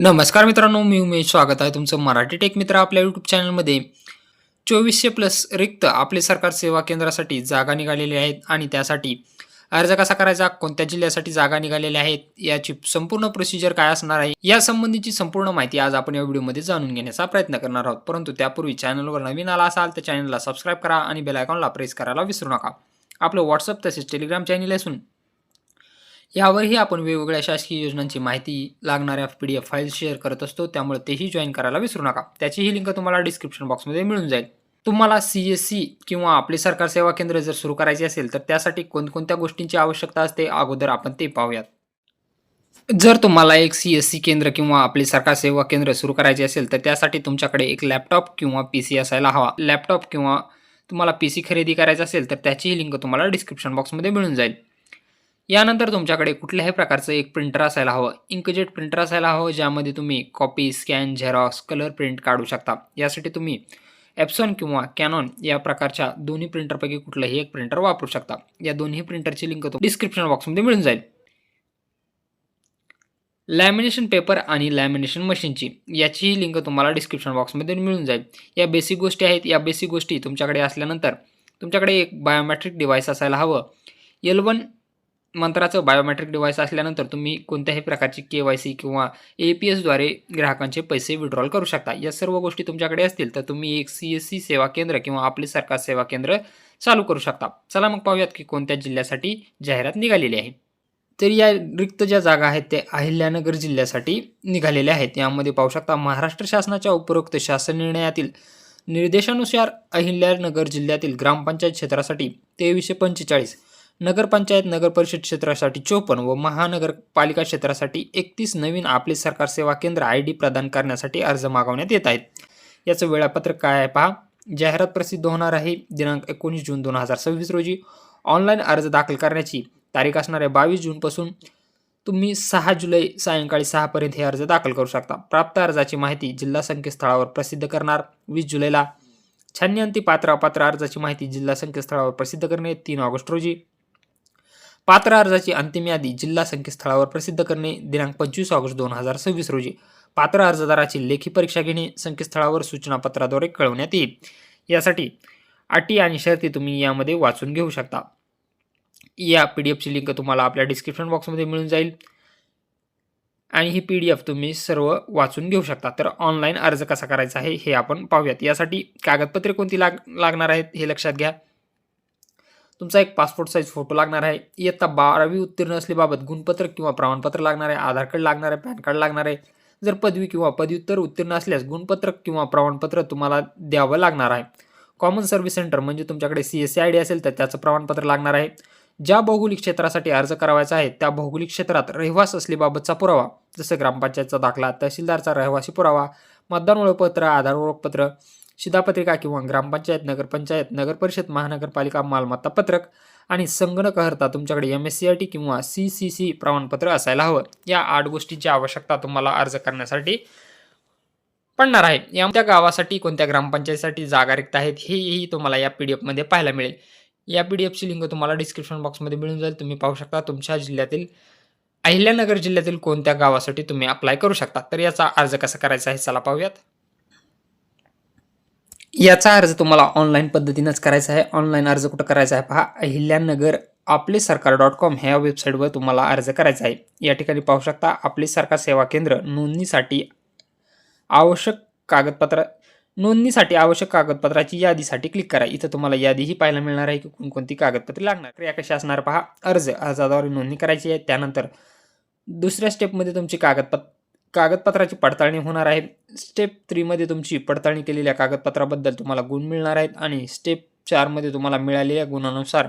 नमस्कार मित्रांनो, मी उमेश. स्वागत आहे तुमचं मराठी टेक मित्र आपल्या यूट्यूब चॅनलमध्ये. 2400 प्लस रिक्त आपले सरकार सेवा केंद्रासाठी जागा निघालेल्या आहेत आणि त्यासाठी अर्ज कसा करायचा, कोणत्या जिल्ह्यासाठी जागा निघालेल्या आहेत, याची संपूर्ण प्रोसिजर काय असणार आहे, या संबंधीची संपूर्ण माहिती आज आपण या व्हिडिओमध्ये जाणून घेण्याचा प्रयत्न करणार आहोत. परंतु त्यापूर्वी चॅनलवर नवीन आला असाल तर चॅनलला सबस्क्राईब करा आणि बेल आयकॉनला प्रेस करायला विसरू नका. आपलं व्हॉट्सअप तसेच टेलिग्राम चॅनल असून यावरही आपण वेगवेगळ्या शासकीय योजनांची माहिती लागणाऱ्या PDF फाईल्स शेअर करत असतो, त्यामुळे तेही जॉईन करायला विसरू नका. त्याचीही लिंक तुम्हाला डिस्क्रिप्शन बॉक्समध्ये मिळून जाईल. तुम्हाला CSC किंवा आपले सरकार सेवा केंद्र जर सुरू करायचे असेल तर त्यासाठी कोणकोणत्या गोष्टींची आवश्यकता असते अगोदर आपण ते पाहूयात. जर तुम्हाला एक CSC केंद्र किंवा आपले सरकार सेवा केंद्र सुरू करायचे असेल तर त्यासाठी तुमच्याकडे एक लॅपटॉप किंवा PC असायला हवा. लॅपटॉप किंवा तुम्हाला PC खरेदी करायचा असेल तर त्याचीही लिंक तुम्हाला डिस्क्रिप्शन बॉक्समध्ये मिळून जाईल. यानंतर तुमच्याकडे कुठल्याही प्रकारचं एक प्रिंटर असायला हवं. इंकजेट प्रिंटर असायला हवं, ज्यामध्ये तुम्ही copy, scan, Xerox, colour print काढू शकता. यासाठी तुम्ही एप्सॉन किंवा कॅनॉन या प्रकारच्या दोन्ही प्रिंटरपैकी कुठलंही एक प्रिंटर वापरू शकता. या दोन्ही प्रिंटरची लिंक डिस्क्रिप्शन बॉक्समध्ये मिळून जाईल. लॅमिनेशन पेपर आणि लॅमिनेशन मशीनची याचीही लिंक तुम्हाला डिस्क्रिप्शन बॉक्समध्ये मिळून जाईल. या बेसिक गोष्टी आहेत. या बेसिक गोष्टी तुमच्याकडे असल्यानंतर तुमच्याकडे एक बायोमेट्रिक डिव्हाइस असायला हवं. L1 मंत्राचं बायोमेट्रिक डिव्हाइस असल्यानंतर तुम्ही कोणत्याही प्रकारची KYC किंवा APSद्वारे ग्राहकांचे पैसे विड्रॉल करू शकता. या सर्व गोष्टी तुमच्याकडे असतील तर तुम्ही एक CSC सेवा केंद्र किंवा आपले सरकार सेवा केंद्र चालू करू शकता. चला मग पाहूयात की कोणत्या जिल्ह्यासाठी जाहिरात निघालेली आहे. तर या रिक्त ज्या जागा आहेत ते अहिल्यानगर जिल्ह्यासाठी निघालेल्या आहेत. यामध्ये पाहू शकता महाराष्ट्र शासनाच्या उपरोक्त शासन निर्णयातील निर्देशानुसार अहिल्यानगर जिल्ह्यातील ग्रामपंचायत क्षेत्रासाठी 2345, नगरपंचायत नगरपरिषद क्षेत्रासाठी 54 व महानगरपालिका क्षेत्रासाठी 31 नवीन आपले सरकार सेवा केंद्र ID प्रदान करण्यासाठी अर्ज मागवण्यात येत आहेत. याचं वेळापत्रक काय आहे पहा. जाहिरात प्रसिद्ध होणार आहे दिनांक 19 जून 2026 रोजी. ऑनलाईन अर्ज दाखल करण्याची तारीख असणार आहे 22 जूनपासून तुम्ही 6 जुलै सायंकाळी 6 पर्यंत हे अर्ज दाखल करू शकता. प्राप्त अर्जाची माहिती जिल्हा संकेतस्थळावर प्रसिद्ध करणार 20 जुलैला. छाननीअंती पात्र अपात्र अर्जाची माहिती जिल्हा संकेतस्थळावर प्रसिद्ध करणे 3 ऑगस्ट रोजी. पात्र अर्जाची अंतिम यादी जिल्हा संकेतस्थळावर प्रसिद्ध करणे दिनांक 25 ऑगस्ट 2026 रोजी. पात्र अर्जदाराची लेखी परीक्षा घेणे संकेतस्थळावर सूचनापत्राद्वारे कळवण्यात येईल. यासाठी अटी आणि शर्ती तुम्ही यामध्ये वाचून घेऊ शकता. या PDFची लिंक तुम्हाला आपल्या डिस्क्रिप्शन बॉक्समध्ये मिळून जाईल आणि ही PDF तुम्ही सर्व वाचून घेऊ शकता. तर ऑनलाईन अर्ज कसा करायचा आहे हे आपण पाहूयात. यासाठी कागदपत्रे कोणती लागणार आहेत हे लक्षात घ्या. तुमचा एक पासपोर्ट साईज फोटो लागणार आहे. इयत्ता 12वी उत्तीर्ण असलेबाबत गुणपत्र किंवा प्रमाणपत्र लागणार आहे. आधार कार्ड लागणार आहे. पॅन कार्ड लागणार आहे. जर पदवी किंवा पदव्युत्तर उत्तीर्ण असल्यास गुणपत्र किंवा प्रमाणपत्र तुम्हाला द्यावं लागणार आहे. कॉमन सर्व्हिस सेंटर म्हणजे तुमच्याकडे CSC ID असेल तर त्याचं प्रमाणपत्र लागणार आहे. ज्या भौगोलिक क्षेत्रासाठी अर्ज करावायचा आहे त्या भौगोलिक क्षेत्रात रहिवास असलेबाबतचा पुरावा, जसं ग्रामपंचायतचा दाखला, तहसीलदारचा रहिवासी पुरावा, मतदान ओळखपत्र, आधार ओळखपत्र, शिधापत्रिका किंवा ग्रामपंचायत, नगरपंचायत, नगरपरिषद, महानगरपालिका मालमत्ता पत्रक आणि संगणकाकरता तुमच्याकडे MSc IT किंवा CCC प्रमाणपत्र असायला हवं. या 8 गोष्टींची आवश्यकता तुम्हाला अर्ज करण्यासाठी पडणार आहे. या गावासाठी कोणत्या ग्रामपंचायतीसाठी जागा रिक्त आहेत हेही तुम्हाला या PDF मध्ये पाहायला मिळेल. या PDFची लिंक तुम्हाला डिस्क्रिप्शन बॉक्समध्ये मिळून जाईल. तुम्ही पाहू शकता तुमच्या जिल्ह्यातील अहिल्यानगर जिल्ह्यातील कोणत्या गावासाठी तुम्ही अप्लाय करू शकता. तर याचा अर्ज कसा करायचा आहे चला पाहूयात. याचा अर्ज तुम्हाला ऑनलाईन पद्धतीनंच करायचा आहे. ऑनलाईन अर्ज कुठं करायचा आहे पहा. अहिल्यानगर आपले सरकार.com ह्या वेबसाईटवर तुम्हाला अर्ज करायचा आहे. या ठिकाणी पाहू शकता आपले सरकार सेवा केंद्र नोंदणीसाठी आवश्यक कागदपत्राची यादीसाठी क्लिक करा. इथं तुम्हाला यादीही पाहायला मिळणार आहे की कोणकोणती कागदपत्रे लागणार. क्रिया कशी असणार पहा. अर्जाद्वारे नोंदणी करायची आहे. त्यानंतर दुसऱ्या स्टेपमध्ये तुमची कागदपत्राची पडताळणी होणार आहे. स्टेप 3 मध्ये तुमची पडताळणी केलेल्या कागदपत्राबद्दल तुम्हाला गुण मिळणार आहेत आणि स्टेप 4 मध्ये तुम्हाला मिळालेल्या गुणानुसार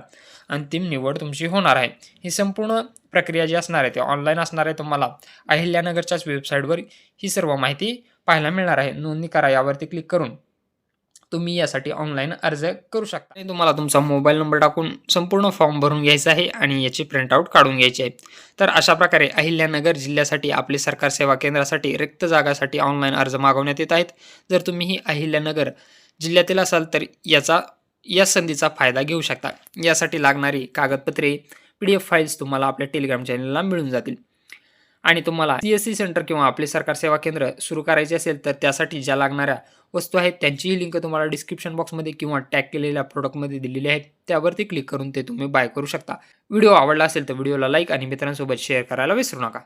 अंतिम निवड तुमची होणार आहे. ही संपूर्ण प्रक्रिया जी असणार आहे ती ऑनलाईन असणार आहे. तुम्हाला अहिल्यानगरच्याच वेबसाईटवर ही सर्व माहिती पाहायला मिळणार आहे. नोंदणी करा यावरती क्लिक करून तुम्ही यासाठी ऑनलाईन अर्ज करू शकता. आणि तुम्हाला तुमचा मोबाईल नंबर टाकून संपूर्ण फॉर्म भरून घ्यायचा आहे आणि याची प्रिंटआउट काढून घ्यायची आहे. तर अशा प्रकारे अहिल्यानगर जिल्ह्यासाठी आपले सरकार सेवा केंद्रासाठी रिक्त जागासाठी ऑनलाईन अर्ज मागवण्यात येत आहेत. जर तुम्ही ही अहिल्यानगर जिल्ह्यातील असाल तर या संधीचा फायदा घेऊ शकता. यासाठी लागणारी कागदपत्रे PDF फाईल्स तुम्हाला आपल्या टेलिग्राम चॅनलला मिळून जातील. आणि तुम्हाला CSC सेंटर किंवा आपले सरकार सेवा केंद्र सुरू करायचे असेल तर त्यासाठी ज्या लागणाऱ्या वस्तू आहेत त्यांचीही लिंक तुम्हाला डिस्क्रिप्शन बॉक्समध्ये किंवा टॅग केलेल्या प्रोडक्टमध्ये दिलेली आहेत. त्यावरती क्लिक करून ते तुम्ही बाय करू शकता. व्हिडिओ आवडला असेल तर व्हिडिओला लाईक आणि मित्रांसोबत शेअर करायला विसरू नका.